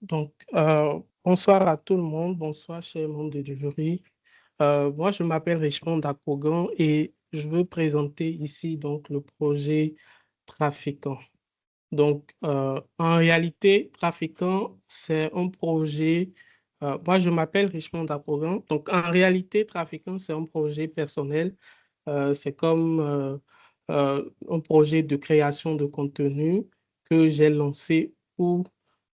Bonsoir à tout le monde, bonsoir chers membres du jury. Moi, je m'appelle Richmond Dakogan et je veux présenter ici donc le projet Trafiquant. En réalité, Trafiquant, c'est un projet. Moi, je m'appelle Richmond Dakogan. Donc, en réalité, Trafiquant, c'est un projet personnel. C'est comme un projet de création de contenu que j'ai lancé où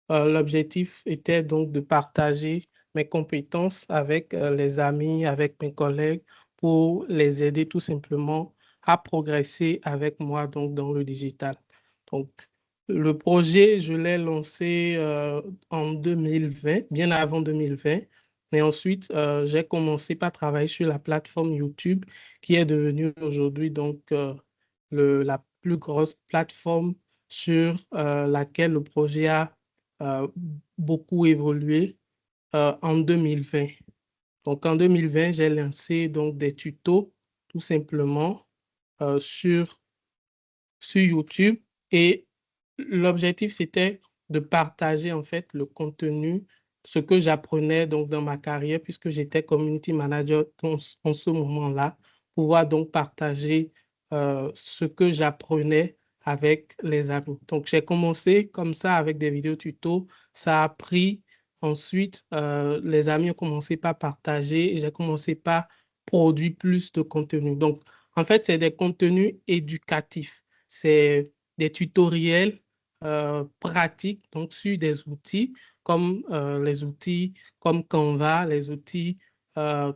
l'objectif était donc de partager mes compétences avec les amis, avec mes collègues pour les aider tout simplement à progresser avec moi donc dans le digital. Donc, le projet, je l'ai lancé en 2020, bien avant 2020. Et ensuite, j'ai commencé par travailler sur la plateforme YouTube qui est devenue aujourd'hui la plus grosse plateforme sur laquelle le projet a euh, beaucoup évolué en 2020. Donc, en 2020, j'ai lancé donc des tutos tout simplement sur YouTube et l'objectif, c'était de partager en fait le contenu, ce que j'apprenais donc dans ma carrière puisque j'étais community manager en ce moment-là, pouvoir donc partager ce que j'apprenais avec les amis. Donc, j'ai commencé comme ça avec des vidéos tutos. Ça a pris. Ensuite, les amis ont commencé par partager et j'ai commencé par produire plus de contenu. Donc, en fait, c'est des contenus éducatifs. C'est des tutoriels pratiques donc sur des outils comme les outils comme Canva, les outils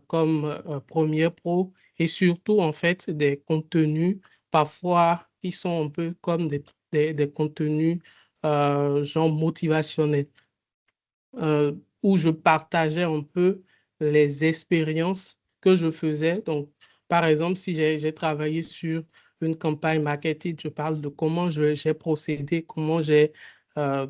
comme Premiere Pro et surtout en fait des contenus parfois qui sont un peu comme des contenus genre motivationnels où je partageais un peu les expériences que je faisais. Donc, par exemple, si j'ai travaillé sur une campagne marketing, je parle de comment j'ai procédé, comment j'ai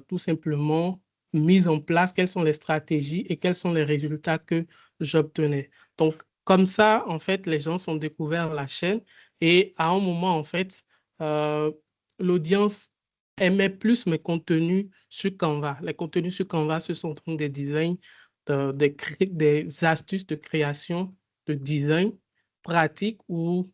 tout simplement mis en place, quelles sont les stratégies et quels sont les résultats que j'obtenais. Donc, comme ça, en fait, les gens ont découvert la chaîne et à un moment, en fait, euh, l'audience aimait plus mes contenus sur Canva. Les contenus sur Canva, ce sont donc des designs, des astuces de création de design pratiques où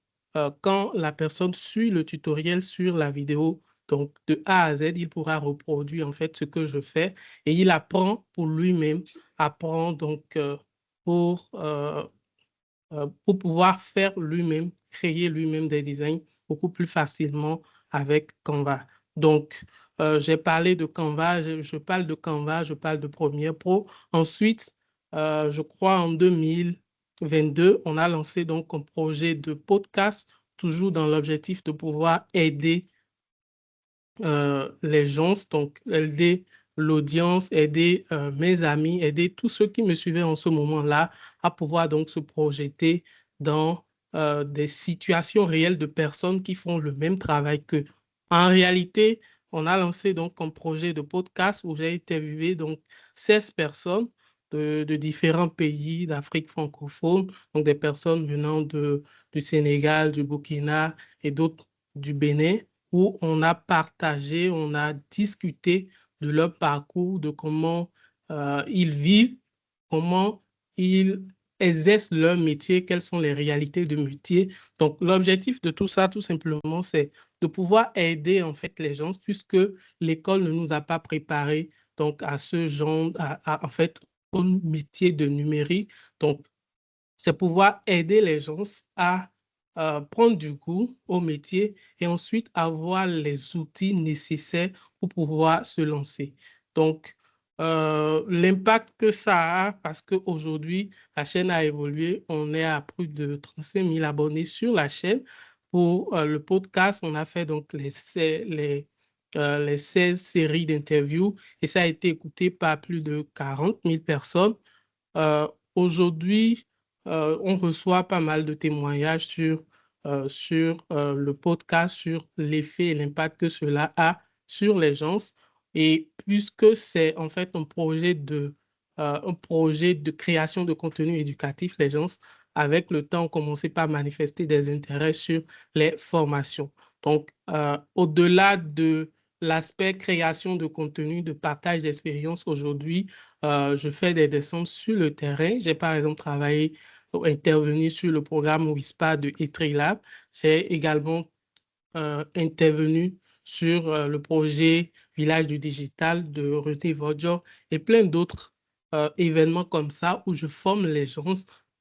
quand la personne suit le tutoriel sur la vidéo, donc de A à Z, il pourra reproduire en fait ce que je fais et il apprend pour lui-même, apprend donc pour pouvoir faire lui-même, créer lui-même des designs beaucoup plus facilement avec Canva. Donc, j'ai parlé de Canva, je parle de Canva, je parle de Premiere Pro. Ensuite, je crois en 2022, on a lancé donc un projet de podcast, toujours dans l'objectif de pouvoir aider les gens, donc aider l'audience, aider mes amis, aider tous ceux qui me suivaient en ce moment-là à pouvoir donc se projeter dans des situations réelles de personnes qui font le même travail qu'eux. En réalité, on a lancé donc un projet de podcast où j'ai interviewé donc 16 personnes de différents pays d'Afrique francophone, donc des personnes venant du Sénégal, du Burkina et d'autres du Bénin où on a partagé, on a discuté de leur parcours, de comment ils vivent, comment ils exercent leur métier, quelles sont les réalités du métier. Donc, l'objectif de tout ça, tout simplement, c'est de pouvoir aider en fait les gens puisque l'école ne nous a pas préparés donc à ce genre, en fait, au métier de numérique. Donc, c'est pouvoir aider les gens à prendre du goût au métier et ensuite avoir les outils nécessaires pour pouvoir se lancer. Donc, l'impact que ça a, parce qu'aujourd'hui, la chaîne a évolué, on est à plus de 35 000 abonnés sur la chaîne. Pour le podcast, on a fait donc les 16 séries d'interviews et ça a été écouté par plus de 40 000 personnes. Aujourd'hui, on reçoit pas mal de témoignages sur le podcast, sur l'effet et l'impact que cela a sur les gens. Et puisque c'est en fait un projet de création de contenu éducatif, les gens, avec le temps, ont commencé par manifester des intérêts sur les formations. Donc, au-delà de l'aspect création de contenu, de partage d'expérience, aujourd'hui, je fais des descentes sur le terrain. J'ai par exemple travaillé, intervenu sur le programme WISPA de Etrilab. J'ai également intervenu sur le projet Village du Digital de René Vodjo et plein d'autres événements comme ça où je forme les gens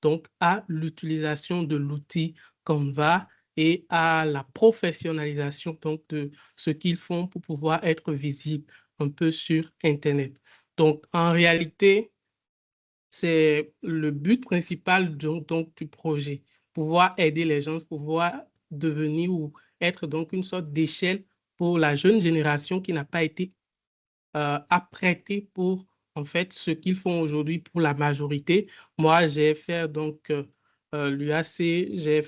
donc à l'utilisation de l'outil Canva et à la professionnalisation donc de ce qu'ils font pour pouvoir être visibles un peu sur Internet. Donc, en réalité, c'est le but principal donc, du projet, pouvoir aider les gens, pouvoir devenir ou être donc une sorte d'échelle pour la jeune génération qui n'a pas été apprêtée pour en fait ce qu'ils font aujourd'hui pour la majorité. Moi, j'ai fait donc l'UAC, j'ai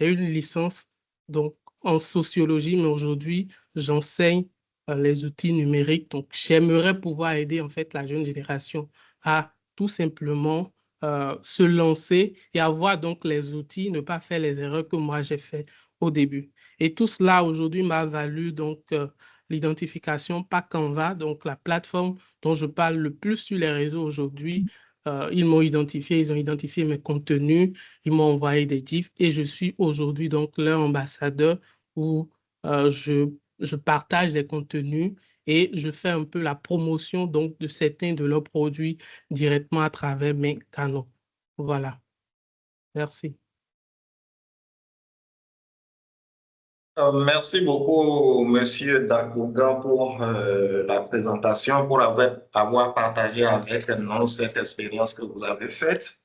eu une licence donc en sociologie, mais aujourd'hui, j'enseigne les outils numériques. Donc, j'aimerais pouvoir aider en fait la jeune génération à tout simplement se lancer et avoir donc les outils, ne pas faire les erreurs que moi j'ai fait au début. Et tout cela aujourd'hui m'a valu donc l'identification par Canva, donc la plateforme dont je parle le plus sur les réseaux aujourd'hui. Ils m'ont identifié, ils ont identifié mes contenus, ils m'ont envoyé des GIFs et je suis aujourd'hui donc leur ambassadeur où je partage des contenus et je fais un peu la promotion donc de certains de leurs produits directement à travers mes canaux. Voilà. Merci. Merci beaucoup, Monsieur Dagoga, pour la présentation, pour avoir partagé avec nous cette expérience que vous avez faite.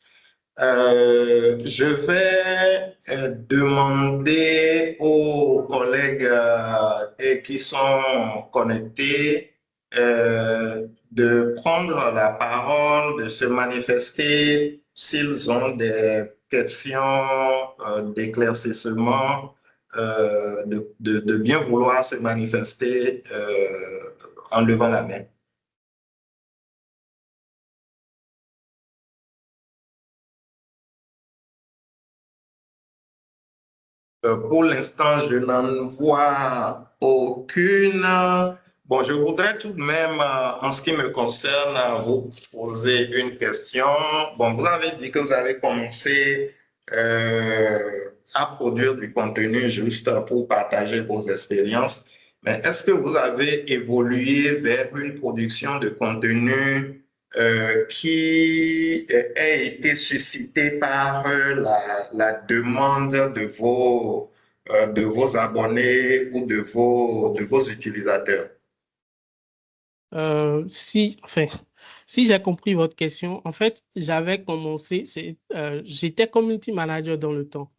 Je vais demander aux collègues et qui sont connectés de prendre la parole, de se manifester s'ils ont des questions d'éclaircissement, de bien vouloir se manifester en levant la main. Pour l'instant, je n'en vois aucune. Bon, je voudrais tout de même, en ce qui me concerne, vous poser une question. Bon, vous avez dit que vous avez commencé à produire du contenu juste pour partager vos expériences. Mais est-ce que vous avez évolué vers une production de contenu qui a été suscité par la demande de vos abonnés ou de vos utilisateurs? Enfin, si j'ai compris votre question, en fait, j'avais commencé, j'étais community manager dans le temps.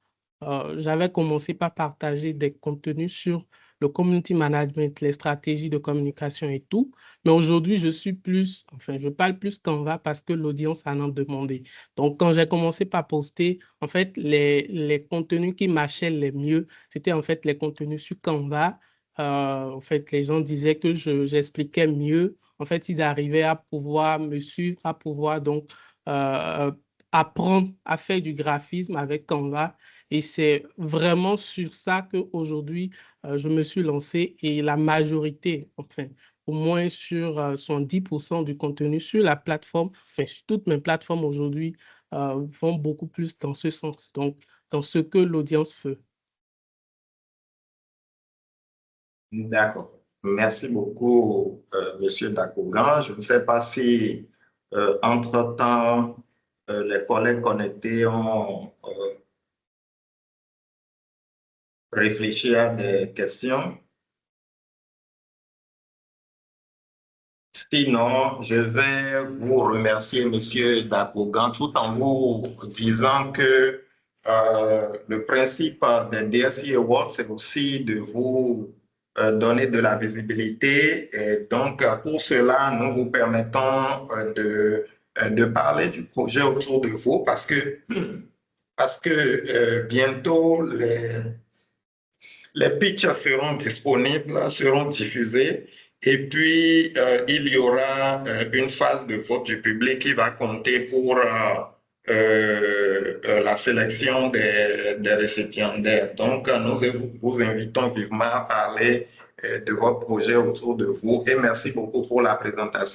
J'avais commencé par partager des contenus sur le community management, les stratégies de communication et tout. Mais aujourd'hui, je parle plus Canva parce que l'audience en a demandé. Donc, quand j'ai commencé par poster, en fait, les contenus qui marchaient les mieux, c'était en fait les contenus sur Canva. En fait, les gens disaient que j'expliquais mieux. En fait, ils arrivaient à pouvoir me suivre, à pouvoir donc euh, apprendre à faire du graphisme avec Canva. Et c'est vraiment sur ça qu'aujourd'hui, je me suis lancé et la majorité, enfin, au moins sur 70% du contenu sur la plateforme, enfin, sur toutes mes plateformes aujourd'hui, vont beaucoup plus dans ce sens, donc dans ce que l'audience veut. D'accord. Merci beaucoup, Monsieur Dakogan. Je ne sais pas si, entre-temps, les collègues connectés ont réfléchi à des questions. Sinon, je vais vous remercier, Monsieur Dakogan, tout en vous disant que le principe des DSI Awards, c'est aussi de vous donner de la visibilité. Et donc, pour cela, nous vous permettons de parler du projet autour de vous parce que bientôt, les pitchs seront disponibles, seront diffusés. Et puis, il y aura une phase de vote du public qui va compter pour la sélection des récipiendaires. Donc, nous vous invitons vivement à parler de votre projet autour de vous et merci beaucoup pour la présentation.